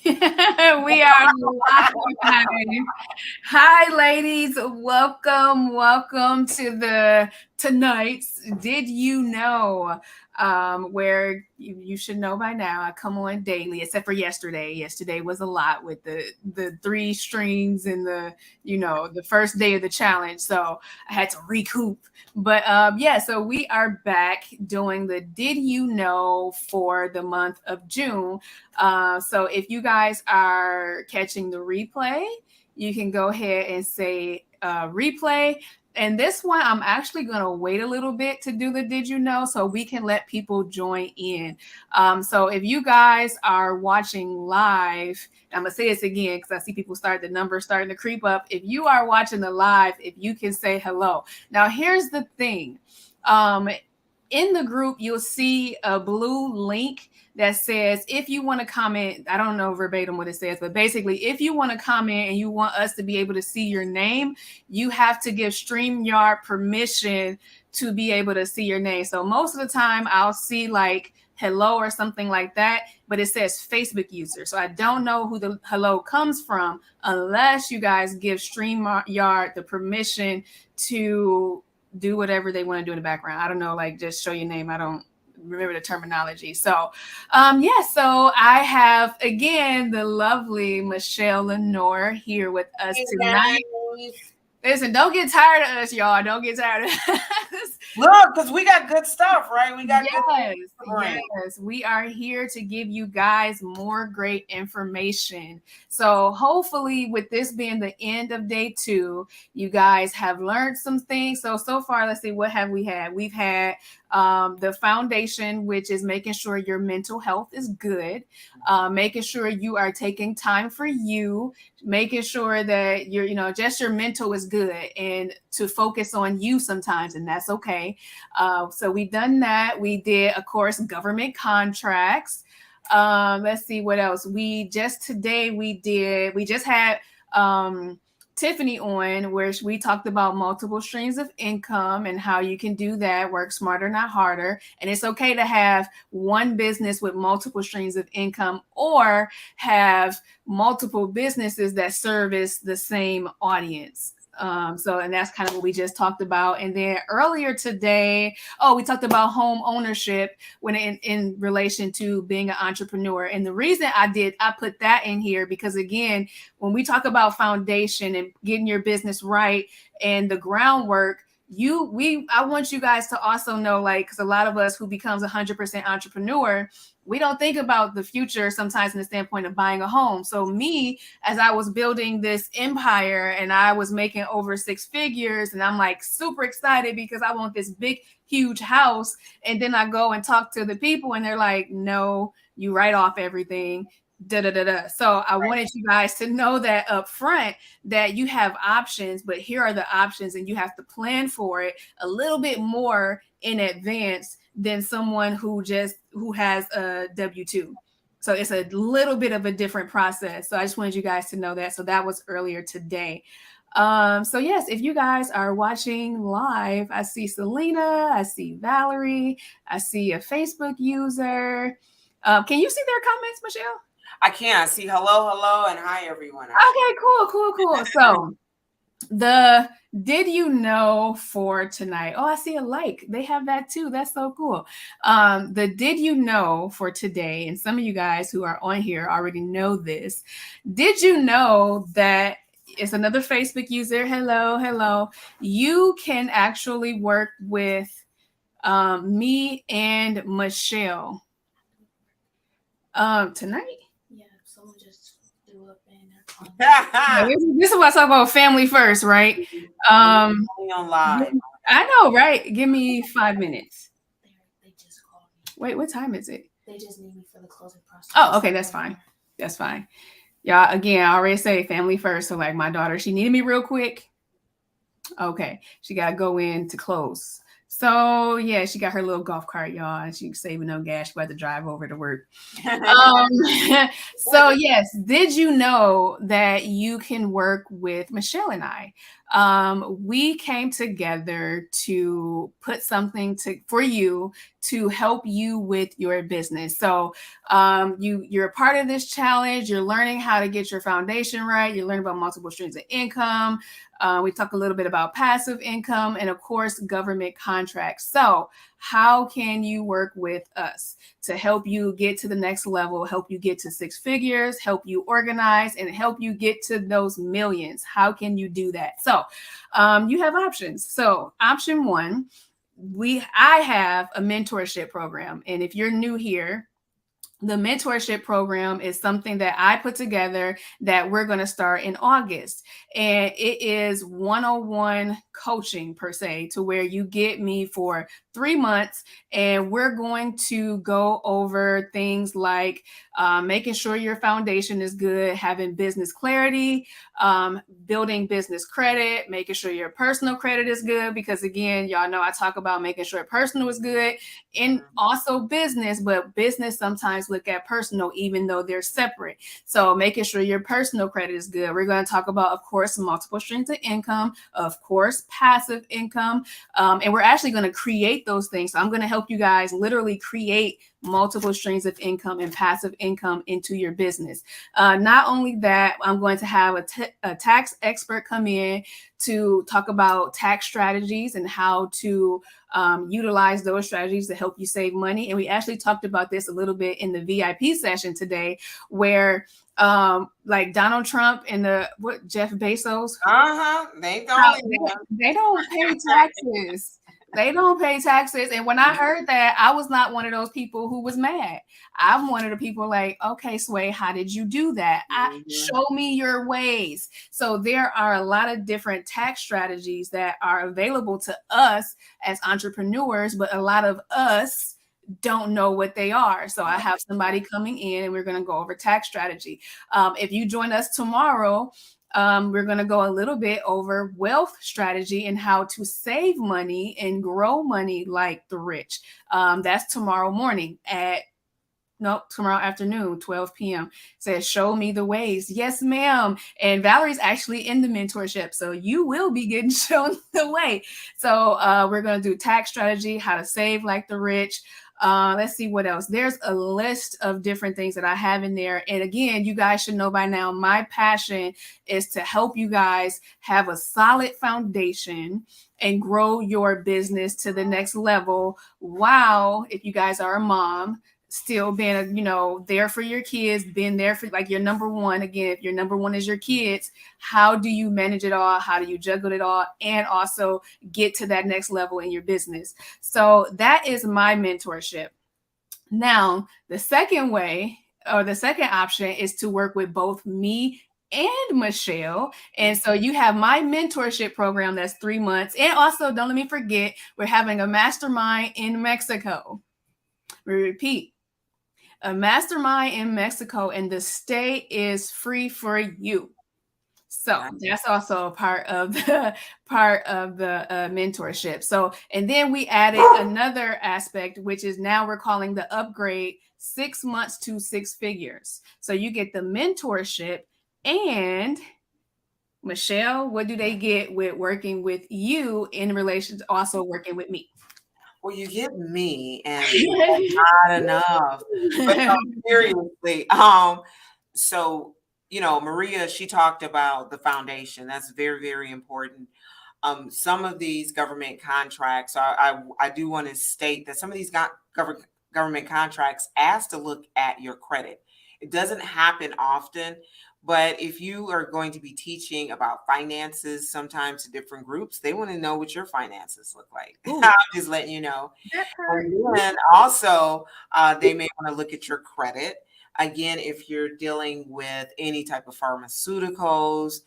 We are live. Hi, ladies. Welcome to the tonight's Did You Know? Where you should know by now. I come on daily, except for yesterday. Yesterday was a lot with the three streams and the first day of the challenge. So I had to recoup. But yeah, so we are back doing the Did You Know for the month of June. So if you guys are catching the replay, you can go ahead and say replay. And this one, I'm actually going to wait a little bit to do the Did You Know so we can let people join in. So if you guys are watching live, I'm going to say this again because I see the numbers starting to creep up. If you are watching the live, if you can say hello. Now, here's the thing. In the group, you'll see a blue link that says, if you want to comment, I don't know verbatim what it says, but basically, if you want to comment and you want us to be able to see your name, you have to give StreamYard permission to be able to see your name. So most of the time I'll see like hello or something like that, but it says Facebook user. So I don't know who the hello comes from unless you guys give StreamYard the permission to do whatever they want to do in the background. I don't know, like just show your name. I don't remember the terminology. So so I have again the lovely Michelle Lenore here with us tonight. Listen, don't get tired of us, y'all. Don't get tired of us. Look, because we got good stuff, right? We got yes. We are here to give you guys more great information. So hopefully with this being the end of day 2, you guys have learned some things. So far, let's see, what have we had? We've had the foundation, which is making sure your mental health is good, making sure you are taking time for you, making sure that just your mental is good and to focus on you sometimes, and that's okay. So we've done that. We did, of course, government contracts. Let's see what else. We just had Tiffany on, where we talked about multiple streams of income and how you can do that, work smarter, not harder. And it's okay to have one business with multiple streams of income or have multiple businesses that service the same audience. And that's kind of what we just talked about. And then earlier today, we talked about home ownership when in relation to being an entrepreneur. And the reason I put that in here because again, when we talk about foundation and getting your business right and the groundwork, I want you guys to also know, like, because a lot of us who becomes 100% entrepreneur, we don't think about the future sometimes in the standpoint of buying a home. So me, as I was building this empire and I was making over 6 figures and I'm like super excited because I want this big, huge house. And then I go and talk to the people and they're like, no, you write off everything. So I wanted you guys to know that up front that you have options, but here are the options and you have to plan for it a little bit more in advance than someone who has a W-2. So it's a little bit of a different process. So I just wanted you guys to know that. So that was earlier today. So yes, if you guys are watching live, I see Selena, I see Valerie, I see a Facebook user. Can you see their comments, Michelle? I can see hello, and hi, everyone. Okay, cool. So the Did You Know for tonight? Oh, I see a like. They have that too. That's so cool. The Did You Know for today, and some of you guys who are on here already know this. Did you know that it's another Facebook user? Hello. You can actually work with me and Michelle tonight. This is what I talk about, family first, right? On live. I know, right? Give me 5 minutes. They just called me. Wait, what time is it? They just need me for the closing process. Oh, okay, that's fine. Y'all, again, I already say family first. So like my daughter, she needed me real quick. Okay, she got to go in to close. So yeah, she got her little golf cart, y'all, and she's saving no gas. She had to drive over to work. So yes, did you know that you can work with Michelle and I? we came together to put something for you to help you with your business. So you're a part of this challenge. You're learning how to get your foundation right. You're learning about multiple streams of income. We talk a little bit about passive income and, of course, government contracts. So how can you work with us to help you get to the next level, help you get to six figures, help you organize, and help you get to those millions? How can you do that? So you have options. So option one, I have a mentorship program. And if you're new here, the mentorship program is something that I put together that we're going to start in August. And it is 101 coaching per se, to where you get me for 3 months. And we're going to go over things like making sure your foundation is good, having business clarity, building business credit, making sure your personal credit is good. Because again, y'all know I talk about making sure personal is good and also business, but business sometimes look at personal, even though they're separate. So making sure your personal credit is good. We're going to talk about, of course, multiple streams of income, of course, passive income. And we're actually going to create those things. So I'm going to help you guys literally create multiple streams of income and passive income into your business. Not only that, I'm going to have a tax expert come in to talk about tax strategies and how to utilize those strategies to help you save money. And we actually talked about this a little bit in the VIP session today, where like Donald Trump and Jeff Bezos, they don't pay taxes. They don't pay taxes. And when I heard that, I was not one of those people who was mad. I'm one of the people like, okay, Sway, how did you do that? Show me your ways. So there are a lot of different tax strategies that are available to us as entrepreneurs, but a lot of us don't know what they are. So I have somebody coming in and we're going to go over tax strategy. If you join us tomorrow, we're going to go a little bit over wealth strategy and how to save money and grow money like the rich. That's tomorrow morning tomorrow afternoon, 12 p.m. Says, show me the ways. Yes, ma'am. And Valerie's actually in the mentorship, so you will be getting shown the way. So we're going to do tax strategy, how to save like the rich. Let's see what else. There's a list of different things that I have in there. And again, you guys should know by now, my passion is to help you guys have a solid foundation and grow your business to the next level. Wow. If you guys are a mom, still being, there for your kids, being there for like your number one. Again, if your number one is your kids, how do you manage it all? How do you juggle it all? And also get to that next level in your business. So that is my mentorship. Now, the second way, or the second option, is to work with both me and Michelle. And so you have my mentorship program that's 3 months. And also, don't let me forget, we're having a mastermind in Mexico. We repeat, a mastermind in Mexico, and the stay is free for you. So that's also a part of the mentorship. So, and then we added another aspect, which is now we're calling the upgrade 6 months to 6 figures. So you get the mentorship, and Michelle, what do they get with working with you in relation to also working with me? Well, you get me, and not enough. But seriously, so Maria, she talked about the foundation. That's very, very important. Some of these government contracts, I do want to state that some of these government contracts ask to look at your credit. It doesn't happen often. But if you are going to be teaching about finances, sometimes to different groups, they want to know what your finances look like. I'm just letting you know. And then also, they may want to look at your credit. Again, if you're dealing with any type of pharmaceuticals,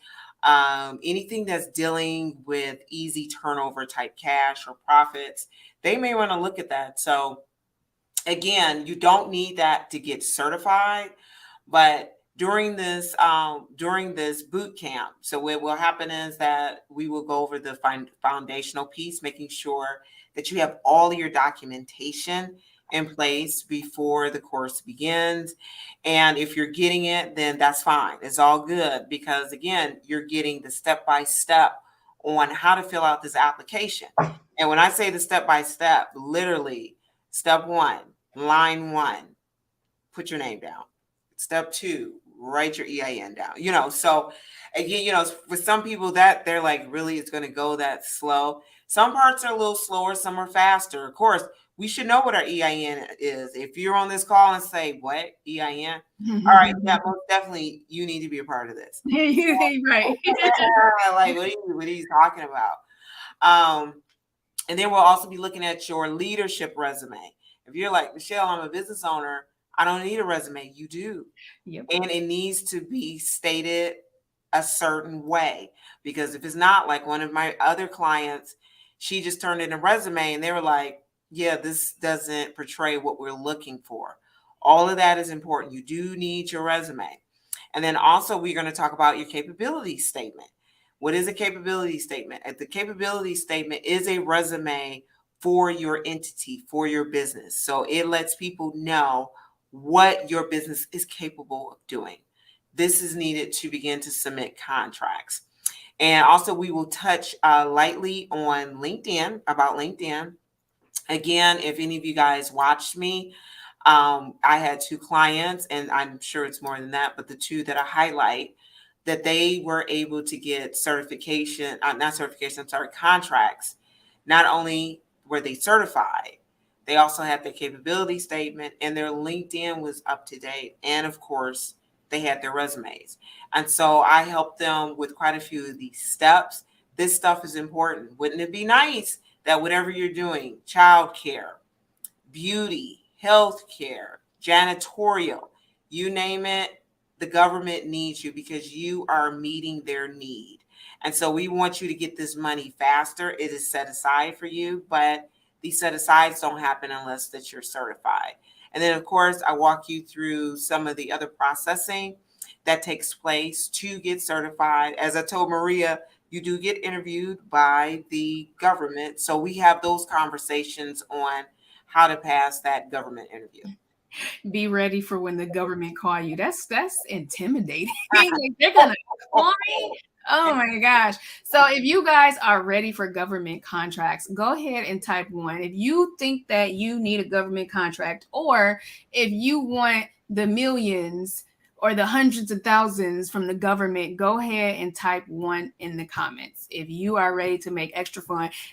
anything that's dealing with easy turnover type cash or profits, they may want to look at that. So again, you don't need that to get certified, but during this boot camp, so what will happen is that we will go over the foundational piece, making sure that you have all your documentation in place before the course begins. And if you're getting it, then that's fine. It's all good, because again, you're getting the step-by-step on how to fill out this application. And when I say the step by step, literally, step 1, line 1, put your name down. Step 2, write your EIN down. So again, for some people that they're like, really, it's going to go that slow. Some parts are a little slower, some are faster. Of course, we should know what our EIN is. If you're on this call and say, what, EIN? All right, yeah, most definitely you need to be a part of this. Right. Like, what are you talking about? And then we'll also be looking at your leadership resume. If you're like, Michelle, I'm a business owner, I don't need a resume. You do. Yep. And it needs to be stated a certain way. Because if it's not, like one of my other clients, she just turned in a resume and they were like, yeah, this doesn't portray what we're looking for. All of that is important. You do need your resume. And then also we're going to talk about your capability statement. What is a capability statement? The capability statement is a resume for your entity, for your business. So it lets people know what your business is capable of doing. This is needed to begin to submit contracts. And also we will touch lightly on LinkedIn, about LinkedIn. Again, if any of you guys watched me, I had 2 clients, and I'm sure it's more than that, but the 2 that I highlight, that they were able to get contracts. Not only were they certified, they also had their capability statement and their LinkedIn was up to date. And of course, they had their resumes. And so I helped them with quite a few of these steps. This stuff is important. Wouldn't it be nice that whatever you're doing, childcare, beauty, healthcare, janitorial, you name it, the government needs you because you are meeting their need. And so we want you to get this money faster. It is set aside for you, but these set asides don't happen unless that you're certified. And then of course, I walk you through some of the other processing that takes place to get certified. As I told Maria, you do get interviewed by the government. So we have those conversations on how to pass that government interview. Be ready for when the government call you. That's intimidating. Like, they're gonna call me. Oh my gosh. So if you guys are ready for government contracts, go ahead and type 1. If you think that you need a government contract, or if you want the millions or the hundreds of thousands from the government, go ahead and type 1 in the comments if you are ready to make extra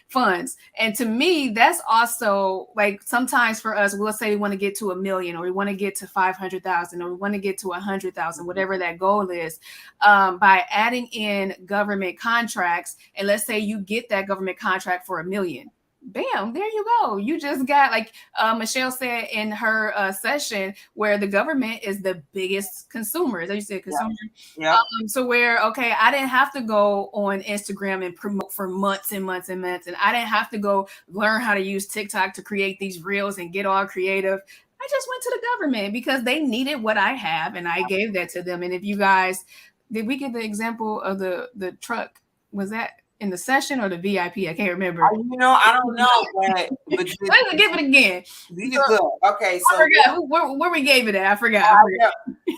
funds. And to me, that's also like, sometimes for us, we'll say we want to get to 1 million, or we want to get to 500,000, or we want to get to 100,000, whatever that goal is. By adding in government contracts, and let's say you get that government contract for 1 million. Bam, there you go. You just got, like Michelle said in her session, where the government is the biggest consumer. Is that you said consumer? Yeah. So where, okay, I didn't have to go on Instagram and promote for months and months and months. And I didn't have to go learn how to use TikTok to create these reels and get all creative. I just went to the government because they needed what I have, and I gave that to them. And if you guys, did we get the example of the truck? Was that in the session or the VIP? I can't remember. I don't know, but let's give it again. You did good. Okay, so I forgot where we gave it at. I forgot.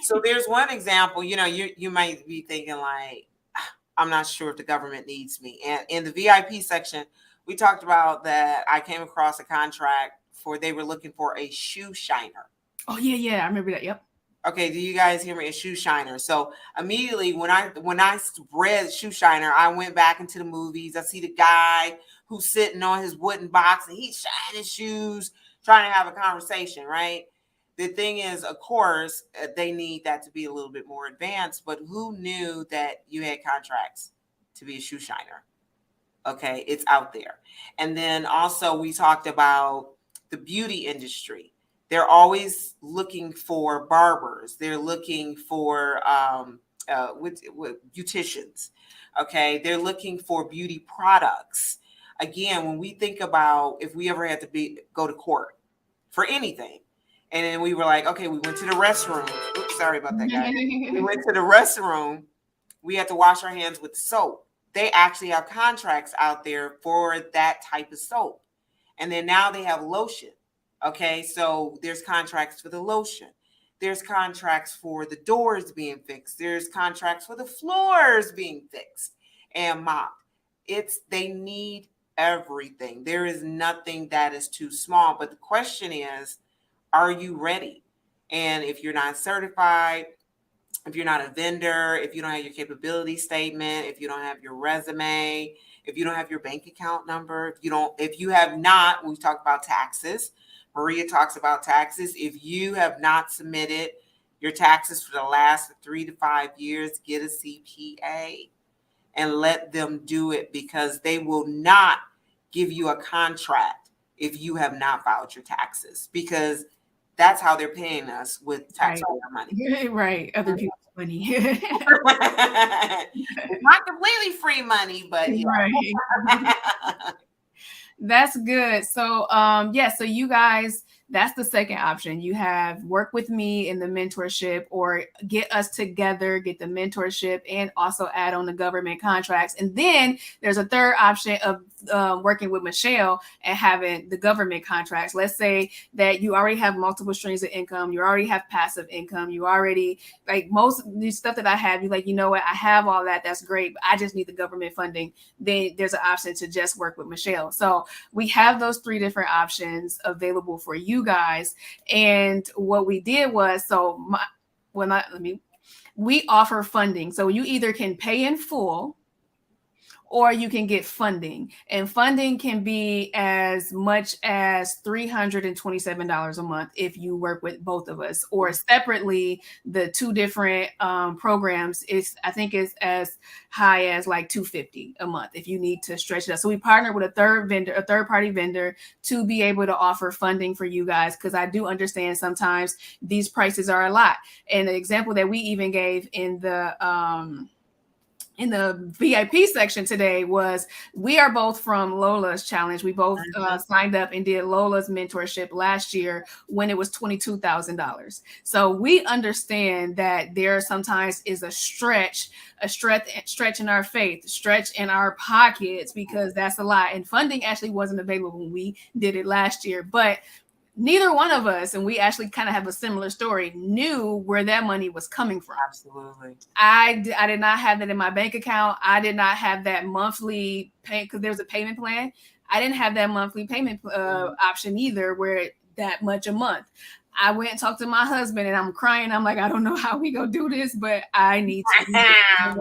So there's one example. You might be thinking like, I'm not sure if the government needs me. And in the VIP section, we talked about that. I came across a contract they were looking for a shoe shiner. Oh yeah, I remember that. Yep. Okay, do you guys hear me? A shoe shiner. So immediately when I read shoe shiner, I went back into the movies. I see the guy who's sitting on his wooden box and he's shining shoes, trying to have a conversation, right? The thing is, of course, they need that to be a little bit more advanced, but who knew that you had contracts to be a shoe shiner? Okay, it's out there. And then also we talked about the beauty industry. They're always looking for barbers. They're looking for beauticians. Okay, they're looking for beauty products. Again, when we think about if we ever had to go to court for anything, and then we were like, okay, we went to the restroom. Oops, sorry about that, guys. We went to the restroom. We had to wash our hands with soap. They actually have contracts out there for that type of soap. And then now they have lotion. Okay, so there's contracts for the lotion. There's contracts for the doors being fixed. There's contracts for the floors being fixed and mopped. they need everything. There is nothing that is too small. But the question is, are you ready? And if you're not certified, if you're not a vendor, if you don't have your capability statement, if you don't have your resume, if you don't have your bank account number, if you have not, we talk about taxes. Maria talks about taxes. If you have not submitted your taxes for the last 3 to 5 years, get a CPA and let them do it, because they will not give you a contract if you have not filed your taxes, because that's how they're paying us with taxpayer money. Right. Other people's money. It's not completely free money, but yeah. Right. That's good. So, so you guys, that's the second option. You have work with me in the mentorship, or get us together, get the mentorship, and also add on the government contracts. And then there's a third option of working with Michelle and having the government contracts. Let's say that you already have multiple streams of income. You already have passive income. You already, like, most of the stuff that I have, you like, you know what, I have all that. That's great, but I just need the government funding. Then there's an option to just work with Michelle. So we have those 3 different options available for you guys. And what we did was, we offer funding. So you either can pay in full, or you can get funding. And funding can be as much as $327 a month if you work with both of us, or separately, the 2 different programs I think is as high as like $250 a month if you need to stretch it out. So we partner with a third party vendor to be able to offer funding for you guys, because I do understand sometimes these prices are a lot. And the example that we even gave in the VIP section today was, we are both from Lola's challenge. We both signed up and did Lola's mentorship last year when it was $22,000. So we understand that there sometimes is a stretch in our faith, stretch in our pockets, because that's a lot. And funding actually wasn't available when we did it last year, but neither one of us, and we actually kind of have a similar story, knew where that money was coming from. Absolutely. I did not have that in my bank account. I did not have that monthly pay, because there's a payment plan. I didn't have that monthly payment option either, where that much a month. I went and talked to my husband, and I'm crying. I'm like, I don't know how we gonna do this, but I need to. I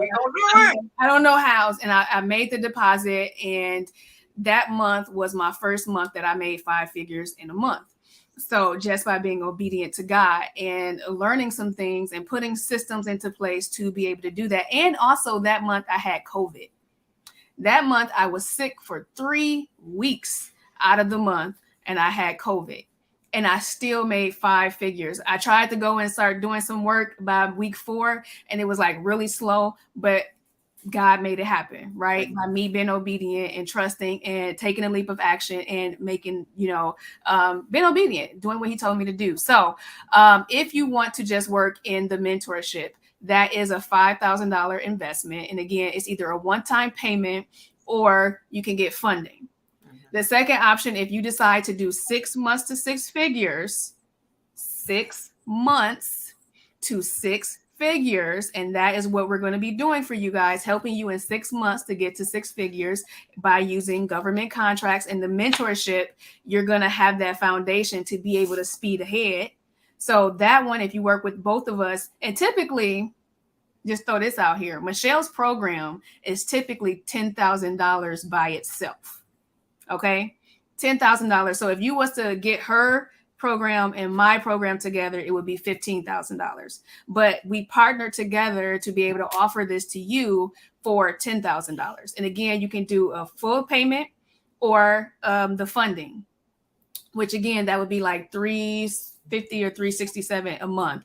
don't know how. And I made the deposit, and that month was my first month that I made 5 figures in a month. So just by being obedient to God and learning some things and putting systems into place to be able to do that. And also that month I had COVID. That month I was sick for 3 weeks out of the month, and I had COVID. And I still made 5 figures. I tried to go and start doing some work by week 4, and it was like really slow, but God made it happen, right? By me being obedient and trusting and taking a leap of action and making, being obedient, doing what he told me to do. So if you want to just work in the mentorship, that is a $5,000 investment. And again, it's either a one-time payment or you can get funding. The second option, if you decide to do 6 months to 6 figures, 6 months to 6 figures, and that is what we're going to be doing for you guys, helping you in 6 months to get to 6 figures by using government contracts. And the mentorship, you're going to have that foundation to be able to speed ahead. So that one, if you work with both of us, and typically, just throw this out here, Michelle's program is typically $10,000 by itself. Okay, $10,000. So if you was to get her program and my program together, it would be $15,000. But we partnered together to be able to offer this to you for $10,000. And again, you can do a full payment or the funding, which again, that would be like $350 or $367 a month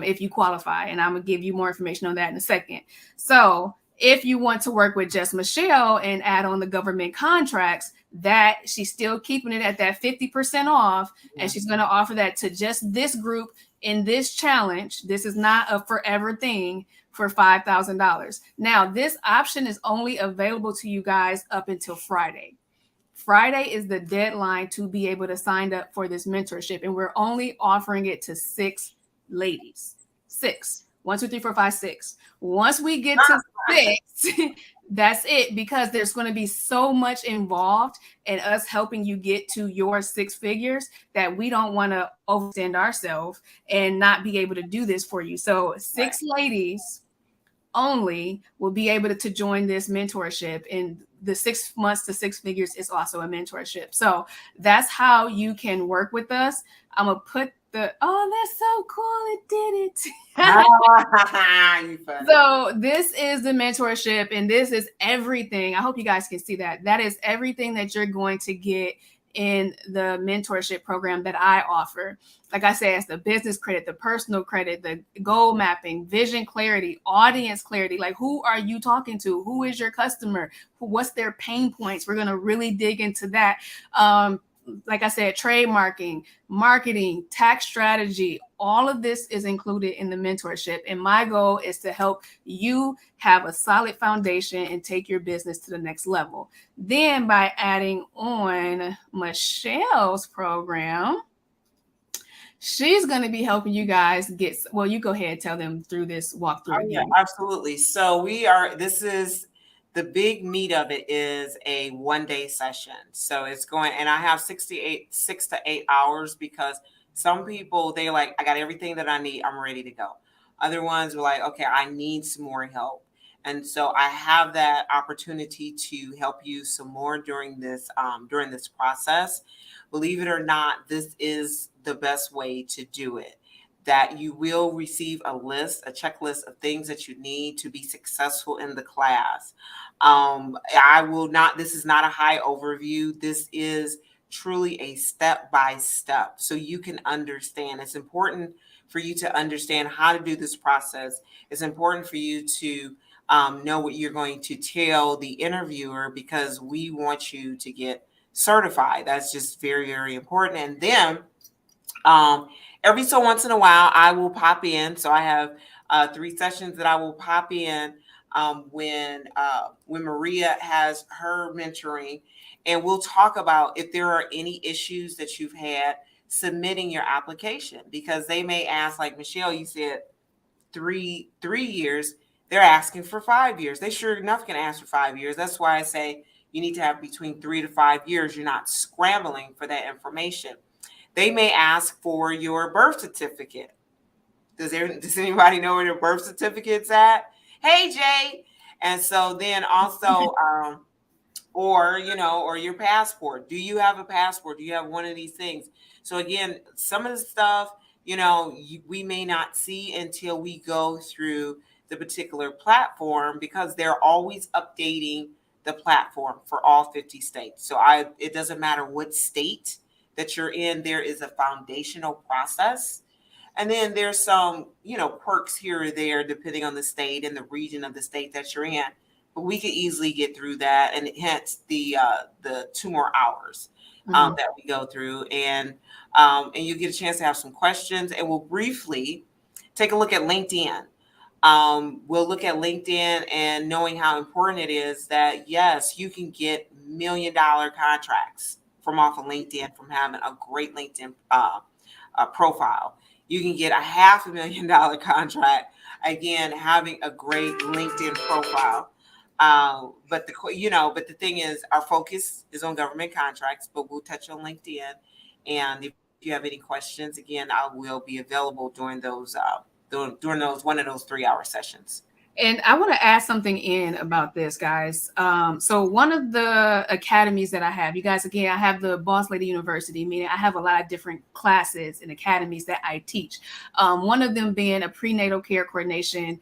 if you qualify. And I'm gonna give you more information on that in a second. So if you want to work with just Michelle and add on the government contracts, that she's still keeping it at that 50% off. And she's going to offer that to just this group in this challenge. This is not a forever thing, for $5,000. Now, this option is only available to you guys up until Friday. Friday is the deadline to be able to sign up for this mentorship. And we're only offering it to 6 ladies. 6. 1, 2, 3, 4, 5, 6. Once we get to 6, that's it, because there's going to be so much involved in us helping you get to your 6 figures that we don't want to overextend ourselves and not be able to do this for you. So 6 ladies only will be able to join this mentorship, and the 6 months to 6 figures is also a mentorship. So that's how you can work with us. I'm gonna put that's so cool, it did it. So this is the mentorship, and this is everything. I hope you guys can see that. That is everything that you're going to get in the mentorship program that I offer. Like I said, it's the business credit, the personal credit, the goal mapping, vision clarity, audience clarity. Like, who are you talking to? Who is your customer? What's their pain points? We're going to really dig into that. Like I said, trademarking, marketing, tax strategy, all of this is included in the mentorship. And my goal is to help you have a solid foundation and take your business to the next level. Then by adding on Michelle's program, she's going to be helping you guys get, well, you go ahead and tell them through this walkthrough. Oh, yeah, absolutely. So this is the big meat of it is a 1-day session. So it's going, and I have 6 to 8 hours, because some people, they like, I got everything that I need, I'm ready to go. Other ones were like, okay, I need some more help. And so I have that opportunity to help you some more during this process. Believe it or not, this is the best way to do it. That you will receive a checklist of things that you need to be successful in the class. This is not a high overview. This is truly a step-by-step, so you can understand. It's important for you to understand how to do this process. It's important for you to know what you're going to tell the interviewer, because we want you to get certified. That's just very, very important. And then every so once in a while, I will pop in. So I have 3 sessions that I will pop in when Maria has her mentoring, and we'll talk about if there are any issues that you've had submitting your application, because they may ask, like Michelle, you said 3 years. They're asking for 5 years. They sure enough can ask for 5 years. That's why I say you need to have between 3 to 5 years. You're not scrambling for that information. They may ask for your birth certificate. Does anybody know where their birth certificate's at? Hey, Jay. And so then also, or your passport. Do you have a passport? Do you have one of these things? So again, some of the stuff, we may not see until we go through the particular platform, because they're always updating the platform for all 50 states. So it doesn't matter what state that you're in, there is a foundational process. And then there's some, perks here or there, depending on the state and the region of the state that you're in. But we could easily get through that, and hence the 2 more hours that we go through, and you get a chance to have some questions, and we'll briefly take a look at LinkedIn. We'll look at LinkedIn and knowing how important it is that, yes, you can get $1 million contracts from off of LinkedIn, from having a great LinkedIn profile. You can get a $500,000 contract, again, having a great LinkedIn profile. But the thing is, our focus is on government contracts, but we'll touch on LinkedIn. And if you have any questions, again, I will be available during those one of those 3-hour sessions. And I want to add something in about this, guys. So one of the academies that I have, you guys, again, I have the Boss Lady University, meaning I have a lot of different classes and academies that I teach. One of them being a prenatal care coordination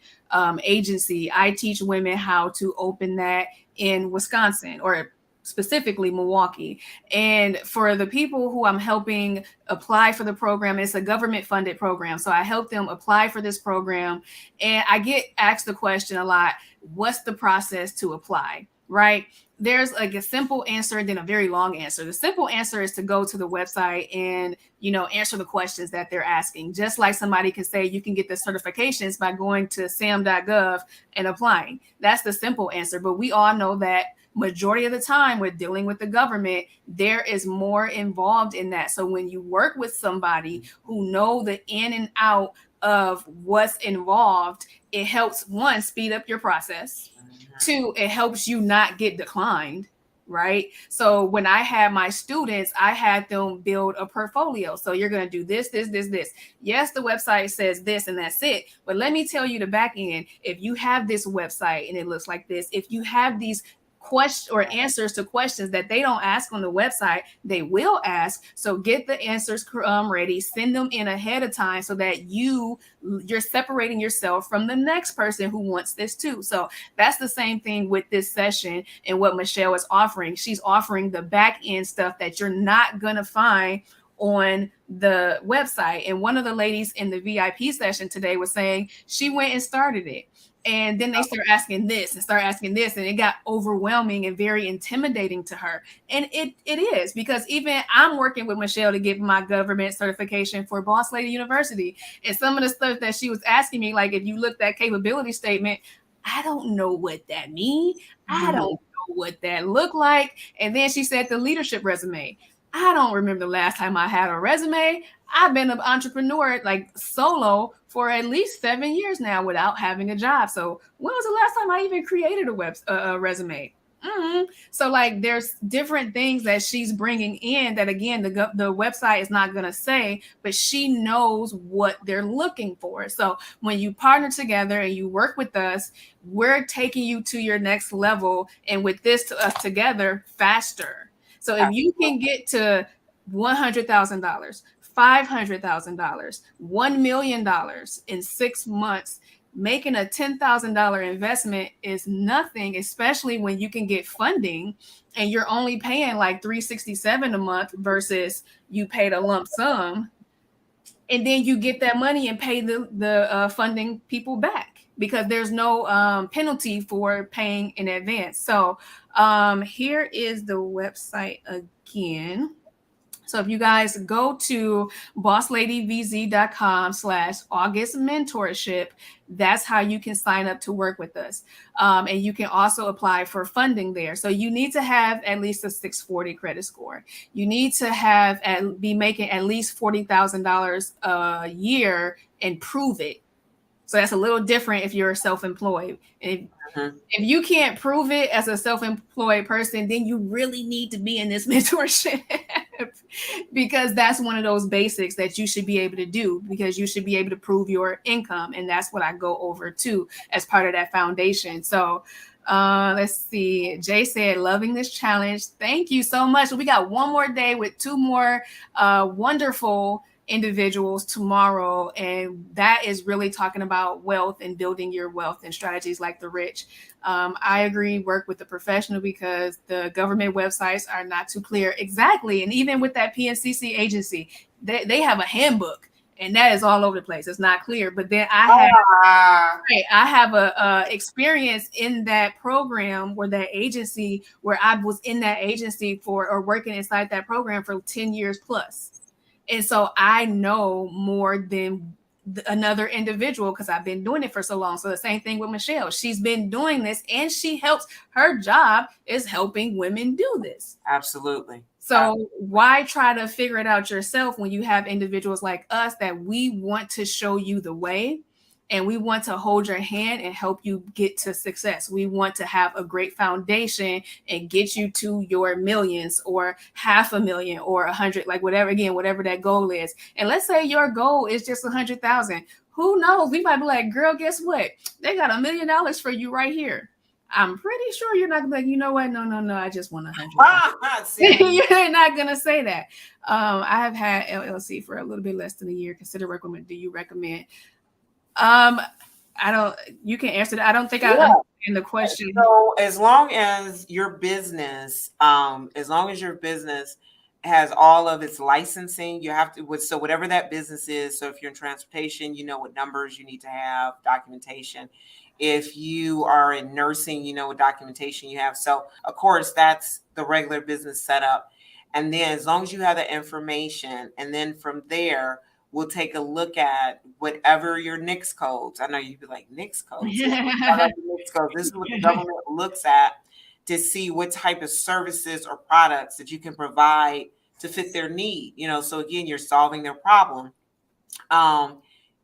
agency. I teach women how to open that in Wisconsin, or specifically Milwaukee. And for the people who I'm helping apply for the program, it's a government funded program. So I help them apply for this program. And I get asked the question a lot, what's the process to apply, right? There's like a simple answer and then a very long answer. The simple answer is to go to the website and, answer the questions that they're asking. Just like somebody can say you can get the certifications by going to sam.gov and applying. That's the simple answer. But we all know that majority of the time we're dealing with the government, there is more involved in that. So when you work with somebody who know the in and out of what's involved, it helps, one, speed up your process. Two, it helps you not get declined, right? So when I had my students, I had them build a portfolio. So you're going to do this, this, this, this. Yes, the website says this and that's it. But let me tell you the back end. If you have this website and it looks like this, if you have these questions or answers to questions that they don't ask on the website, they will ask. So get the answers ready, send them in ahead of time so that you're separating yourself from the next person who wants this too. So that's the same thing with this session and what Michelle is offering. She's offering the back end stuff that you're not going to find on the website. And one of the ladies in the VIP session today was saying she went and started it. And then they start asking this and start asking this, and it got overwhelming and very intimidating to her. And it is, because even I'm working with Michelle to get my government certification for Boss Lady University. And some of the stuff that she was asking me, like if you look that capability statement, I don't know what that means. I don't know what that looked like. And then she said the leadership resume. I don't remember the last time I had a resume. I've been an entrepreneur like solo for at least 7 years now without having a job. So when was the last time I even created a resume? So like there's different things that she's bringing in that, again, the website is not going to say, but she knows what they're looking for. So when you partner together and you work with us, we're taking you to your next level, and with this to us together faster. So if you can get to $100,000, $500,000, $1 million in 6 months, making a $10,000 investment is nothing, especially when you can get funding and you're only paying like $367 a month versus you paid a lump sum. And then you get that money and pay the funding people back because there's no penalty for paying in advance. So here is the website again. So if you guys go to bossladyvz.com/August mentorship, that's how you can sign up to work with us. And you can also apply for funding there. So you need to have at least a 640 credit score. You need to be making at least $40,000 a year and prove it. So that's a little different if you're self-employed. If you can't prove it as a self-employed person, then you really need to be in this mentorship because that's one of those basics that you should be able to do, because you should be able to prove your income. And that's what I go over too as part of that foundation. So let's see. Jay said, loving this challenge. Thank you so much. We got one more day with 2 more wonderful individuals tomorrow, and that is really talking about wealth and building your wealth and strategies like the rich. I agree, work with the professional, because the government websites are not too clear exactly. And even with that PNCC agency, they have a handbook and that is all over the place. It's not clear. But then I have a experience in that program or that agency, where I was in that agency or working inside that program for 10 years plus. And so I know more than another individual because I've been doing it for so long. So the same thing with Michelle. She's been doing this, and her job is helping women do this. Absolutely. So why try to figure it out yourself when you have individuals like us that we want to show you the way, and we want to hold your hand and help you get to success. We want to have a great foundation and get you to your millions or $500,000 or 100, like whatever that goal is. And let's say your goal is just 100,000. Who knows? We might be like, girl, guess what? They got $1 million for you right here. I'm pretty sure you're not gonna be like, you know what? No, I just want 100. You're not gonna say that. I have had LLC for a little bit less than a year. Consider recommend. Do you recommend? You can answer that. I don't think I understand the question. So as long as your business has all of its licensing, you have to, so whatever that business is. So if you're in transportation, you know what numbers you need to have, documentation. If you are in nursing, you know what documentation you have. So of course, that's the regular business setup. And then as long as you have the information, and then from there, we'll take a look at whatever your NICS codes. I know you'd be like, NICS codes? NICS codes. This is what the government looks at to see what type of services or products that you can provide to fit their need. So again, you're solving their problem.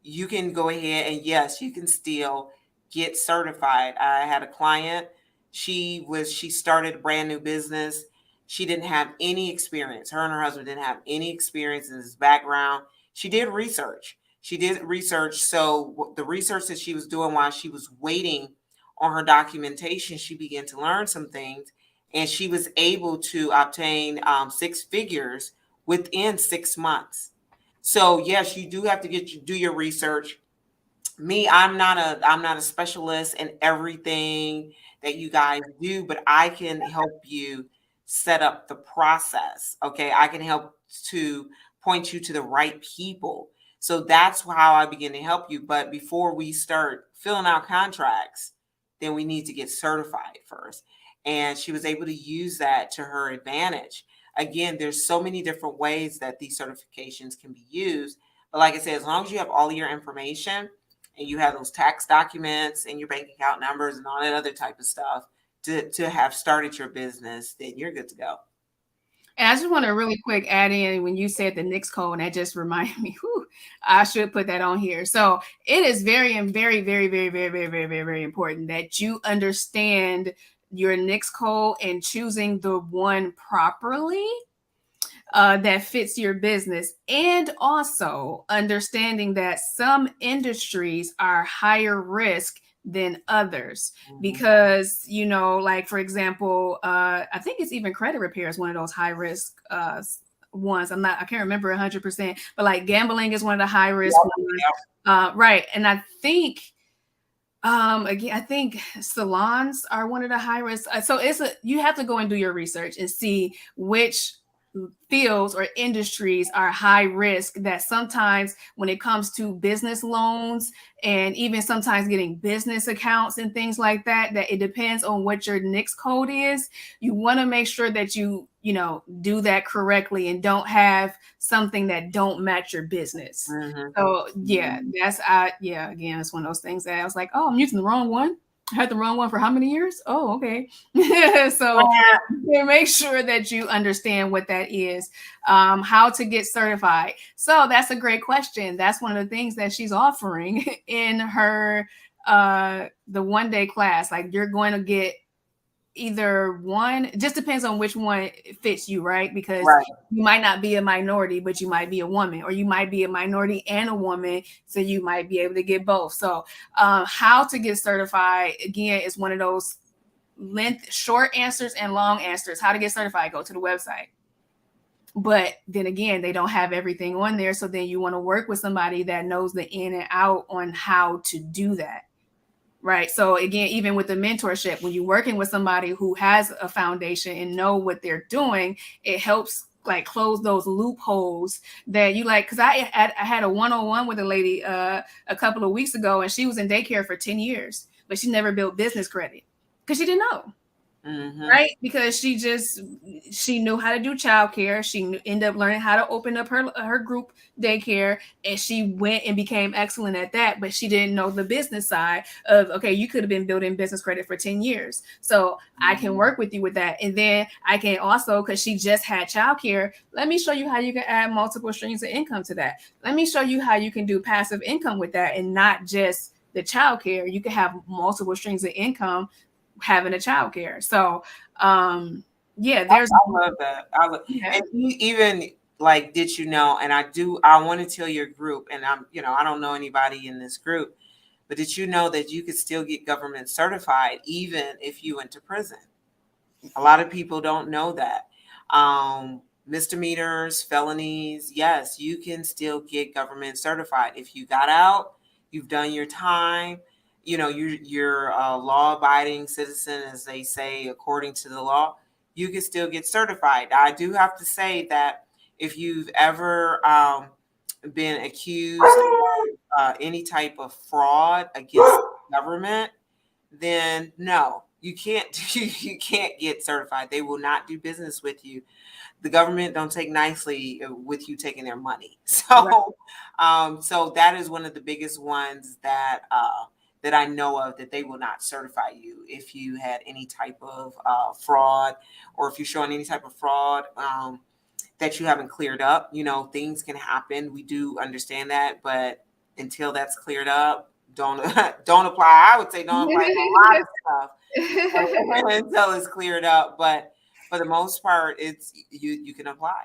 you can go ahead and yes, you can still get certified. I had a client, she started a brand new business. She didn't have any experience. Her and her husband didn't have any experience in this background. She did research. She did research. So the research that she was doing while she was waiting on her documentation, she began to learn some things, and she was able to obtain six figures within 6 months. So yes, you do have to do your research. Me, I'm not a specialist in everything that you guys do, but I can help you set up the process. Okay, I can help to point you to the right people. So that's how I begin to help you. But before we start filling out contracts, then we need to get certified first. And she was able to use that to her advantage. Again, there's so many different ways that these certifications can be used. But like I said, as long as you have all of your information and you have those tax documents and your bank account numbers and all that other type of stuff to have started your business, then you're good to go. And I just want to really quick add in when you said the NICS code, and that just reminded me, I should put that on here. So it is very, very, very, very, very, very, very, very, very important that you understand your NICS code and choosing the one properly that fits your business, and also understanding that some industries are higher risk than others because like for example I think it's even credit repair is one of those high risk ones. I can't remember 100%, but like gambling is one of the high risk ones. Right. And I think again, I think salons are one of the high risk. So you have to go and do your research and see which fields or industries are high risk, that sometimes when it comes to business loans and even sometimes getting business accounts and things like that, that it depends on what your NICS code is. You want to make sure that you do that correctly and don't have something that don't match your business. So yeah, again, it's one of those things that I was like, oh, I'm using the wrong one. I had the wrong one for how many years? Oh, okay. So make sure that you understand what that is, how to get certified. So that's a great question. That's one of the things that she's offering in her the 1-day class. Like you're going to get either one, it just depends on which one fits you, right? Because you might not be a minority, but you might be a woman, or you might be a minority and a woman, so you might be able to get both. So how to get certified, again, is one of those short answers and long answers. How to get certified, go to the website. But then again, they don't have everything on there, so then you want to work with somebody that knows the in and out on how to do that. Right. So again, even with the mentorship, when you're working with somebody who has a foundation and know what they're doing, it helps like close those loopholes that you like. Because I had a one-on-one with a lady a couple of weeks ago, and she was in daycare for 10 years, but she never built business credit because she didn't know. Right, because she knew how to do childcare. She ended up learning how to open up her group daycare, and she went and became excellent at that. But she didn't know the business side of, okay, you could have been building business credit for 10 years, so I can work with you with that. And then I can also, because she just had childcare, let me show you how you can add multiple streams of income to that. Let me show you how you can do passive income with that, and not just the childcare. You can have multiple streams of income having a child care. So there's I love that. And you even like, did you know, and I want to tell your group, and I don't know anybody in this group, but did you know that you could still get government certified even if you went to prison? A lot of people don't know that. Misdemeanors, felonies, yes, you can still get government certified. If you got out, you've done your time, you're a law-abiding citizen, as they say, according to the law, you can still get certified. I do have to say that if you've ever been accused of any type of fraud against the government, then no, you can't you can't get certified. They will not do business with you. The government don't take nicely with you taking their money. So so that is one of the biggest ones that I know of, that they will not certify you if you had any type of fraud, or if you're showing any type of fraud that you haven't cleared up. Things can happen. We do understand that, but until that's cleared up, don't don't apply. I would say don't apply for a lot of stuff until it's cleared up. But for the most part, it's you can apply.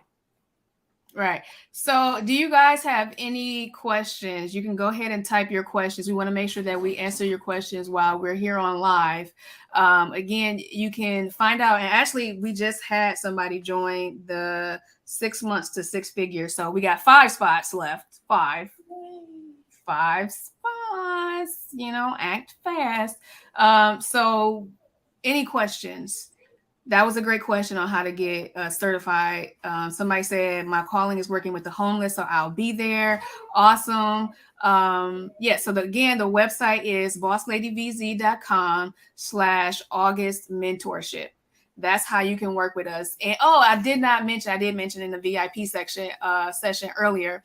Right. So, do you guys have any questions? You can go ahead and type your questions. We want to make sure that we answer your questions while we're here on live. Again, you can find out. And actually, we just had somebody join the 6 months to 6 figures. So, we got 5 spots left. Five spots. Act fast. So, any questions? That was a great question on how to get certified. Somebody said my calling is working with the homeless, so I'll be there. Awesome. So again, the website is bossladyvz.com/August mentorship. That's how you can work with us. And I did mention in the VIP session earlier.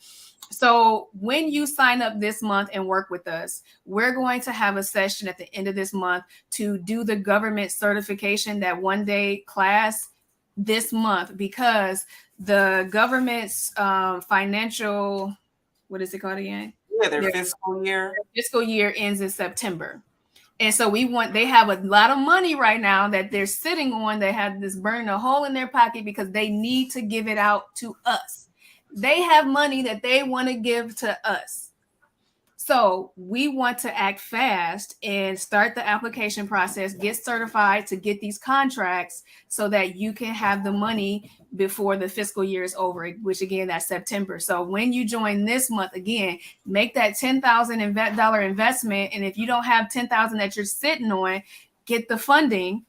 So when you sign up this month and work with us, we're going to have a session at the end of this month to do the government certification, that 1-day class this month, because the government's financial, what is it called again? Yeah, their fiscal year. Their fiscal year ends in September. And so they have a lot of money right now that they're sitting on. They have this burning a hole in their pocket because they need to give it out to us. They have money that they want to give to us. So we want to act fast and start the application process, get certified to get these contracts so that you can have the money before the fiscal year is over, which again, that's September. So when you join this month, again, make that $10,000 investment. And if you don't have $10,000 that you're sitting on, get the funding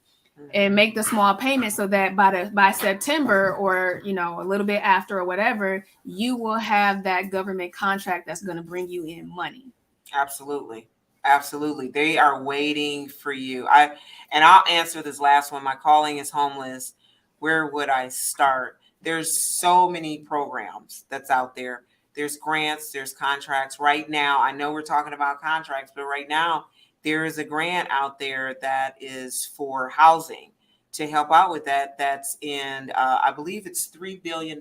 and make the small payment so that by September or, a little bit after or whatever, you will have that government contract that's going to bring you in money. Absolutely. Absolutely. They are waiting for you. I'll answer this last one. My calling is homeless. Where would I start? There's so many programs that's out there. There's grants, there's contracts. Right now, I know we're talking about contracts, but right now, there is a grant out there that is for housing to help out with that. That's in, I believe it's $3 billion.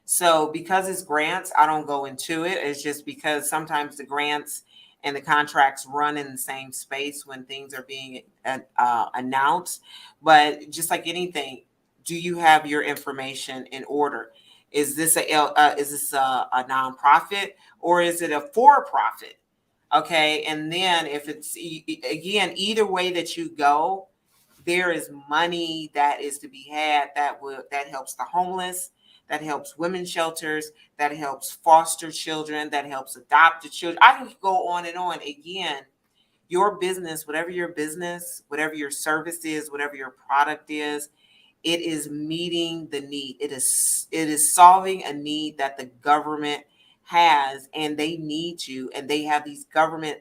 So because it's grants, I don't go into it. It's just because sometimes the grants and the contracts run in the same space when things are being announced. But just like anything, do you have your information in order? Is this a nonprofit or is it a for-profit? Okay. And then if it's, again, either way that you go, there is money that is to be had that helps the homeless, that helps women's shelters, that helps foster children, that helps adopted children. I can go on and on. Again, your business, whatever your service is, whatever your product is, it is meeting the need. It is solving a need that the government has, and they need you, and they have these government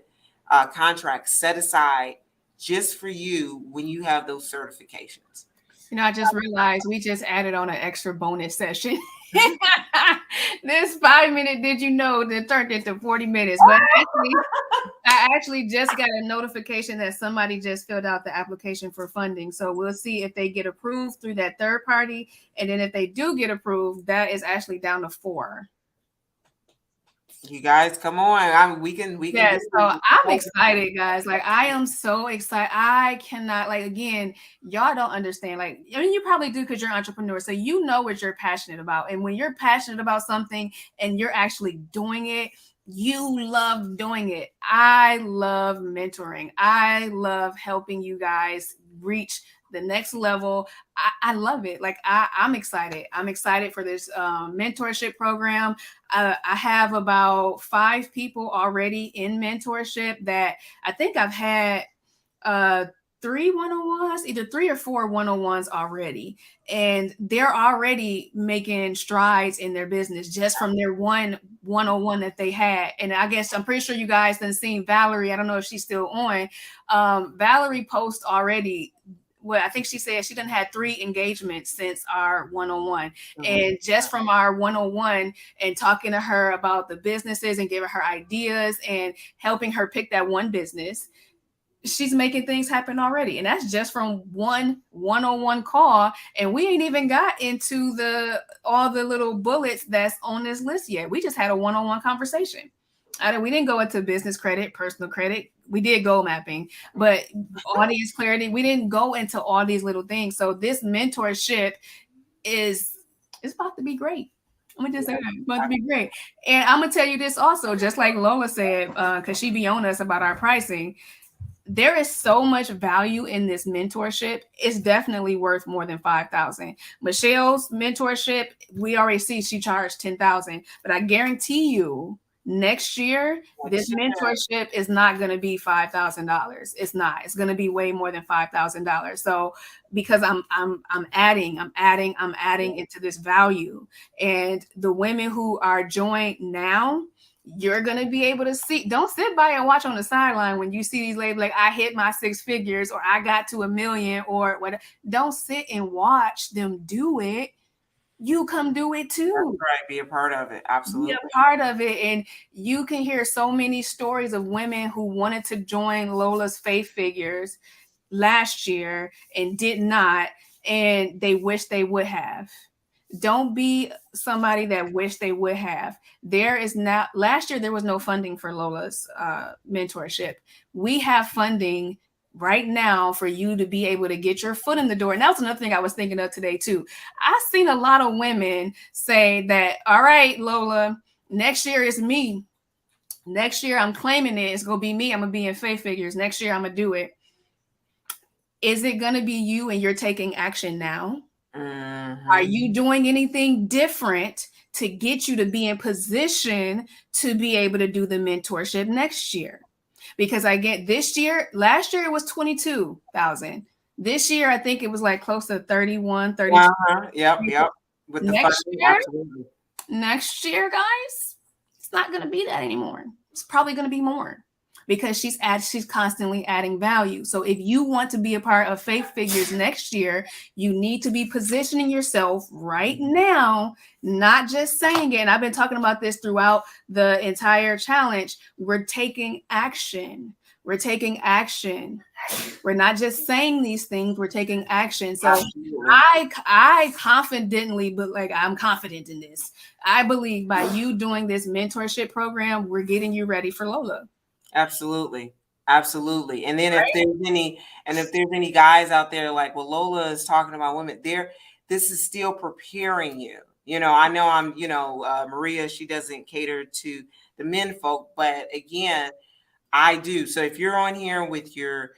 contracts set aside just for you when you have those certifications. I just realized we just added on an extra bonus session. This 5-minute, did you know, that turned into 40 minutes. But I actually just got a notification that somebody just filled out the application for funding. So we'll see if they get approved through that third party. And then if they do get approved, that is actually down to 4. You guys, come on. We can. Yeah, so I'm excited, guys. Like, I am so excited. I cannot, again, y'all don't understand. You probably do because you're an entrepreneur. So you know what you're passionate about. And when you're passionate about something and you're actually doing it, you love doing it. I love mentoring. I love helping you guys reach the next level. I love it. I'm excited. I'm excited for this mentorship program. I have about 5 people already in mentorship that I think I've had 3 one-on-ones, either 3 or 4 one-on-ones already. And they're already making strides in their business just from their one-on-one that they had. And I guess I'm pretty sure you guys done seen Valerie. I don't know if she's still on. Valerie posts already. Well, I think she said she done had 3 engagements since our one-on-one. Mm-hmm. And just from our one-on-one and talking to her about the businesses and giving her ideas and helping her pick that one business, she's making things happen already. And that's just from one-on-one call. And we ain't even got into all the little bullets that's on this list yet. We just had a one-on-one conversation. We didn't go into business credit, personal credit. We did goal mapping, but audience clarity, we didn't go into all these little things. So this mentorship is it's about to be great. I'm gonna just say that it's about to be great. And I'm gonna tell you this also, just like Lola said, because she be on us about our pricing. There is so much value in this mentorship. It's definitely worth more than 5,000. Michelle's mentorship, we already see she charged 10,000, but I guarantee you next year this mentorship is not going to be $5,000. It's not. It's going to be way more than $5,000. So because I'm adding into this value, and the women who are joined now, you're gonna be able to see. Don't sit by and watch on the sideline when you see these ladies like I hit my 6 figures or I got to 1 million or whatever. Don't sit and watch them do it. You come do it too. That's right. Be a part of it. Absolutely. Be a part of it. And you can hear so many stories of women who wanted to join Lola's Faith Figures last year and did not, and they wish they would have. Don't be somebody that wish they would have. There is now, last year, there was no funding for Lola's mentorship. We have funding right now for you to be able to get your foot in the door. And that was another thing I was thinking of today, too. I've seen a lot of women say that, all right, Lola, next year is me. Next year, I'm claiming it. It's going to be me. I'm going to be in Faith Figures. Next year, I'm going to do it. Is it going to be you and you're taking action now? Mm-hmm. Are you doing anything different to get you to be in position to be able to do the mentorship next year? Because I get this year, last year it was 22,000. This year, I think it was like close to 31, 32. Yep. With the Next funding, year, absolutely. Next year, guys, it's not going to be that anymore. It's probably going to be more because she's constantly adding value. So if you want to be a part of Faith Figures next year, you need to be positioning yourself right now, not just saying it. And I've been talking about this throughout the entire challenge. We're taking action. We're taking action. We're not just saying these things, we're taking action. So I confidently, but like I'm confident in this. I believe by you doing this mentorship program, we're getting you ready for Lola. Absolutely. And then if there's any guys out there like, well, Lola is talking about women this is still preparing you. I know I'm, Maria, she doesn't cater to the men folk, but again, I do. So if you're on here with your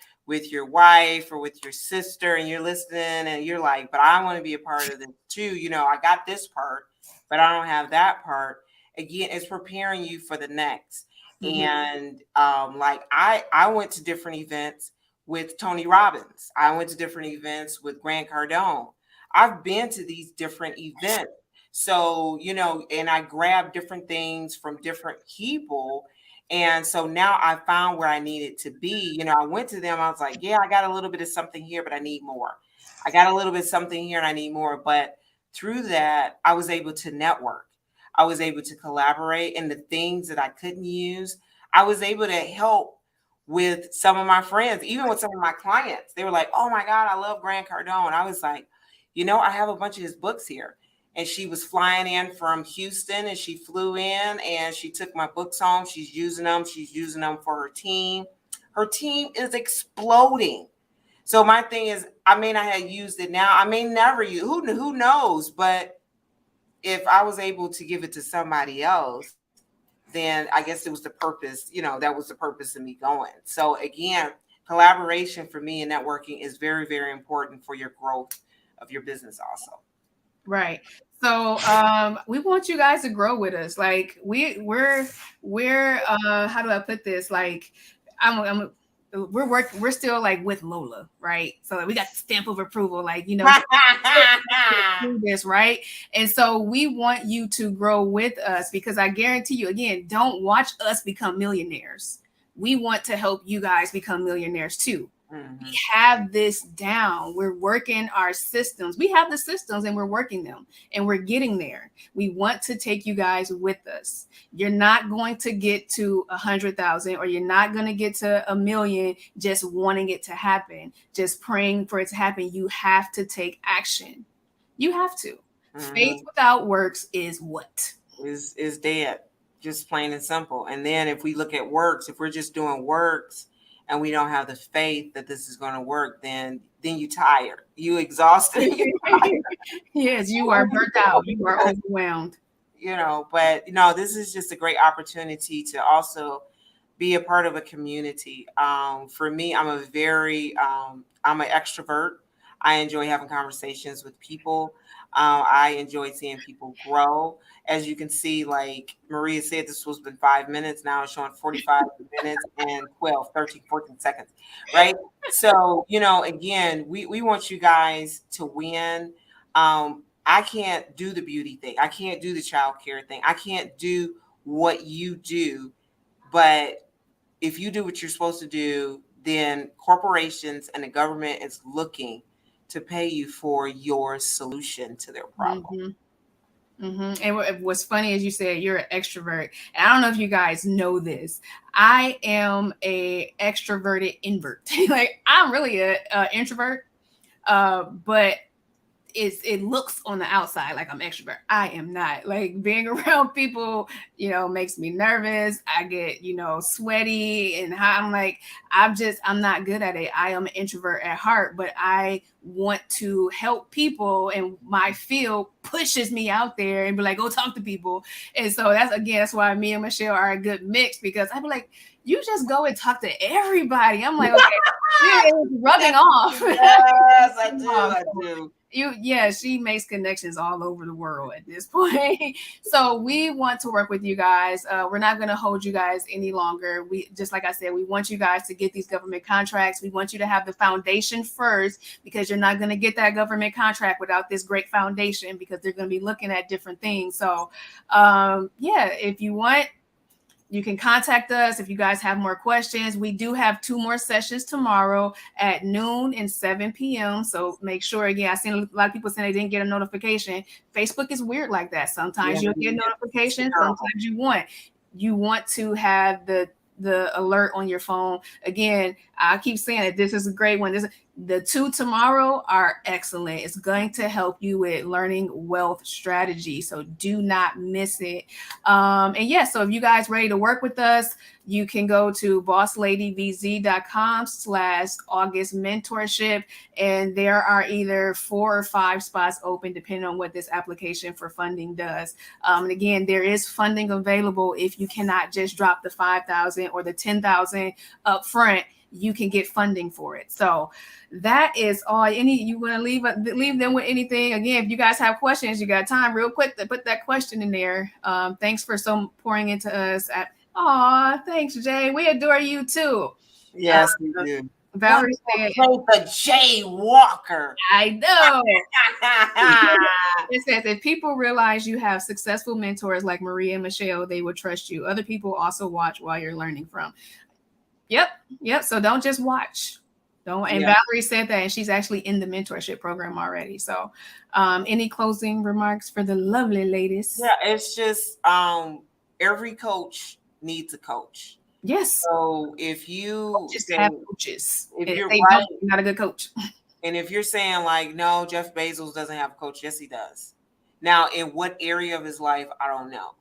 wife or with your sister and you're listening and you're like, but I want to be a part of this too. I got this part, but I don't have that part. Again, it's preparing you for the next. And like I went to different events with Tony Robbins. I went to different events with Grant Cardone. I've been to these different events. So, and I grabbed different things from different people. And so now I found where I needed to be. I went to them. I was like, yeah, I got a little bit of something here, but I need more. I got a little bit of something here and I need more. But through that, I was able to network. I was able to collaborate, and the things that I couldn't use, I was able to help with some of my friends, even with some of my clients. They were like, oh my God, I love Grant Cardone. I was like, I have a bunch of his books here. And she was flying in from Houston and she flew in and she took my books home. She's using them. She's using them for her team. Her team is exploding. So my thing is, I may not have used it now. I may never use. Who knows? But if I was able to give it to somebody else, then I guess it was the purpose, that was the purpose of me going. So again, collaboration for me and networking is very, very important for your growth of your business also. Right. So we want you guys to grow with us. Like we're how do I put this? Like we're still like with Lola, right? So like, we got the stamp of approval, like do this, right? And so we want you to grow with us because I guarantee you, again, don't watch us become millionaires. We want to help you guys become millionaires too. We have this down. We're working our systems. We have the systems and we're working them and we're getting there. We want to take you guys with us. You're not going to get to 100,000 or you're not going to get to 1 million just wanting it to happen, just praying for it to happen. You have to take action. You have to. Faith without works is what? Is dead. just plain and simple. And then if we look at works, if we're just doing works and we don't have the faith that this is going to work, then you tired, you exhausted, Yes, you are burnt out. You are overwhelmed. but this is just a great opportunity to also be a part of a community. For me, I'm an extrovert. I enjoy having conversations with people. I enjoy seeing people grow. As you can see, like Maria said, this was been 5 minutes. Now it's showing 45 minutes and 12, 13, 14 seconds, right? So, again, we want you guys to win. I can't do the beauty thing. I can't do the child care thing. I can't do what you do. But if you do what you're supposed to do, then corporations and the government is looking to pay you for your solution to their problem. Mm-hmm. Mm-hmm. And what's funny is you said you're an extrovert. And I don't know if you guys know this. I am a extroverted invert. Like I'm really a introvert, but it looks on the outside like I'm extrovert. I am not. Like being around people, makes me nervous. I get, sweaty and hot. I'm like, I'm not good at it. I am an introvert at heart, but I want to help people, and my field pushes me out there and be like, go talk to people. And so that's why me and Michelle are a good mix, because I'd be like, you just go and talk to everybody. I'm like, okay, it's rubbing off. Yes, I do. She makes connections all over the world at this point. So we want to work with you guys. We're not going to hold you guys any longer. We, just like I said, we want you guys to get these government contracts. We want you to have the foundation first, because you're not going to get that government contract without this great foundation, because they're going to be looking at different things. So if you want, you can contact us if you guys have more questions. We do have 2 more sessions tomorrow at noon and 7 p.m. So make sure, again, I've seen a lot of people saying they didn't get a notification. Facebook is weird like that. Sometimes you'll get notifications, sometimes you want to have the alert on your phone. Again, I keep saying that this is a great one. The 2 tomorrow are excellent. It's going to help you with learning wealth strategy. So do not miss it. So if you guys ready to work with us, you can go to bossladyvz.com/August mentorship. And there are either 4 or 5 spots open, depending on what this application for funding does. And again, there is funding available. If you cannot just drop the $5,000 or the $10,000 up front, you can get funding for it. So that is all. You want to leave them with anything? Again, if you guys have questions, you got time real quick to put that question in there. Thanks for pouring into us. Thanks, Jay. We adore you too. Yes, we do. Valerie said, the Jay Walker. I know. It says, if people realize you have successful mentors like Maria and Michelle, they will trust you. Other people also watch while you're learning from. Yep. So don't just watch. Valerie said that, and she's actually in the mentorship program already. So any closing remarks for the lovely ladies? Yeah, it's just every coach needs a coach. Yes. So if you have coaches, if you're not a good coach. And if you're saying like, no, Jeff Bezos doesn't have a coach, yes, he does. Now, in what area of his life, I don't know.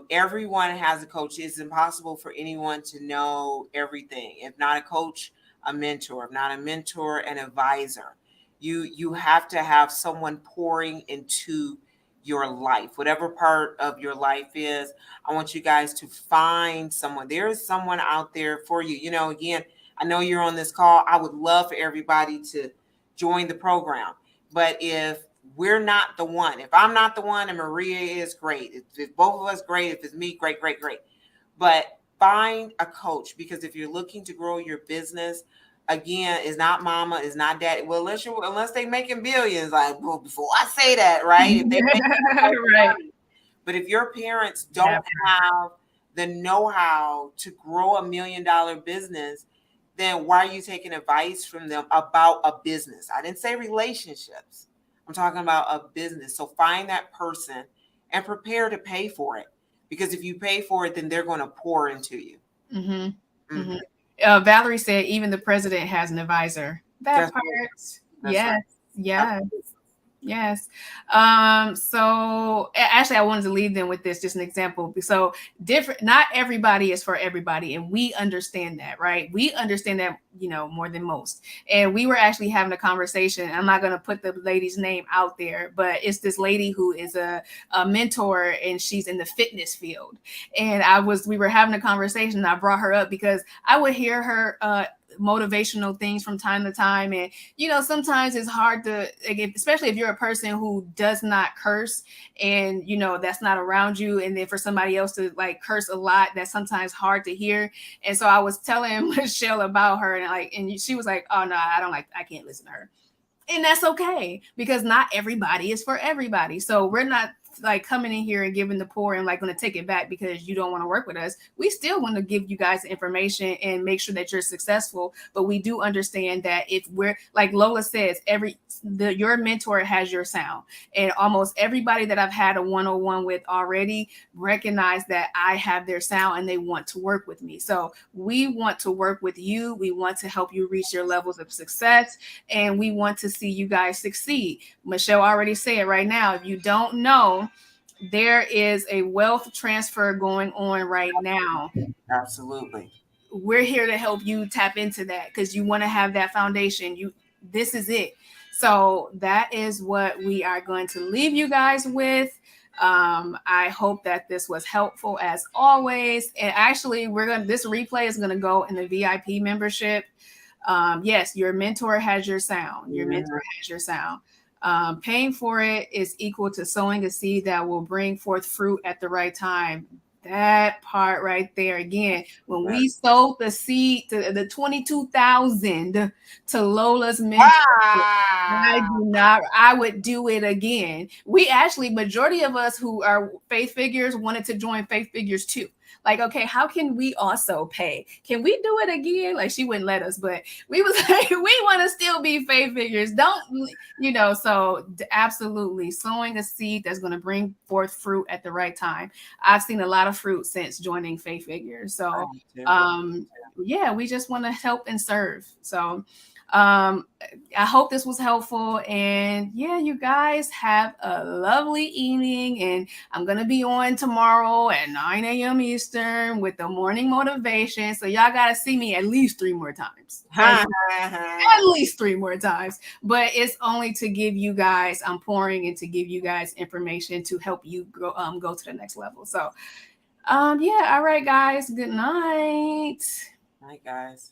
Everyone has a coach. It's impossible for anyone to know everything. If not a coach, a mentor. If not a mentor, an advisor. You have to have someone pouring into your life, whatever part of your life is. I want you guys to find someone. There is someone out there for you. Again, I know you're on this call. I would love for everybody to join the program. But if we're not the one, if I'm not the one and Maria is great, if both of us great, if it's me, great. But find a coach, because if you're looking to grow your business, again, it's not mama, it's not daddy. Well, unless they making billions, like, well, before I say that, right? If right. But if your parents don't have the know-how to grow $1 million business, then why are you taking advice from them about a business? I didn't say relationships. I'm talking about a business. So find that person and prepare to pay for it. Because if you pay for it, then they're going to pour into you. Mm-hmm. Mm-hmm. Valerie said even the president has an advisor. That part. Yes. Right. Yes. So actually I wanted to leave them with this, just an example. So different, not everybody is for everybody. And we understand that, right? We understand that, more than most. And we were actually having a conversation. I'm not going to put the lady's name out there, but it's this lady who is a mentor and she's in the fitness field. And we were having a conversation. And I brought her up because I would hear her, motivational things from time to time. And sometimes it's hard to, especially if you're a person who does not curse and that's not around you, and then for somebody else to like curse a lot, that's sometimes hard to hear. And so I was telling Michelle about her, and she was like, oh no, I can't listen to her. And that's okay, because not everybody is for everybody. So we're not like coming in here and giving the poor and like going to take it back because you don't want to work with us. We still want to give you guys information and make sure that you're successful. But we do understand that if we're, like Lola says, your mentor has your sound. And almost everybody that I've had a one-on-one with already recognize that I have their sound and they want to work with me. So we want to work with you. We want to help you reach your levels of success, and we want to see you guys succeed. Michelle already said right now, if you don't know, there is a wealth transfer going on right now. Absolutely. We're here to help you tap into that because you want to have that foundation. This is it. So that is what we are going to leave you guys with. I hope that this was helpful as always. And actually, this replay is gonna go in the VIP membership. Yes, your mentor has your sound. Your mentor has your sound. Paying for it is equal to sowing a seed that will bring forth fruit at the right time. That part right there. Again, when we sold the seed to the 22,000 to Lola's mentor, I would do it again. We actually, majority of us who are faith figures wanted to join faith figures too. Like, okay, how can we also pay? Can we do it again? Like, she wouldn't let us, but we was like, we want to still be faith figures. So absolutely sowing a seed that's going to bring forth fruit at the right time. I've seen a lot of fruit since joining faith figures. So, yeah, we just want to help and serve. So, I hope this was helpful. And yeah, you guys have a lovely evening. And I'm going to be on tomorrow at 9 a.m. Eastern with the morning motivation. So y'all got to see me at least 3 more times. At least 3 more times. But it's only to give you guys, I'm pouring and to give you guys information to help you go to the next level. So, yeah. All right, guys. Good night. Night, guys.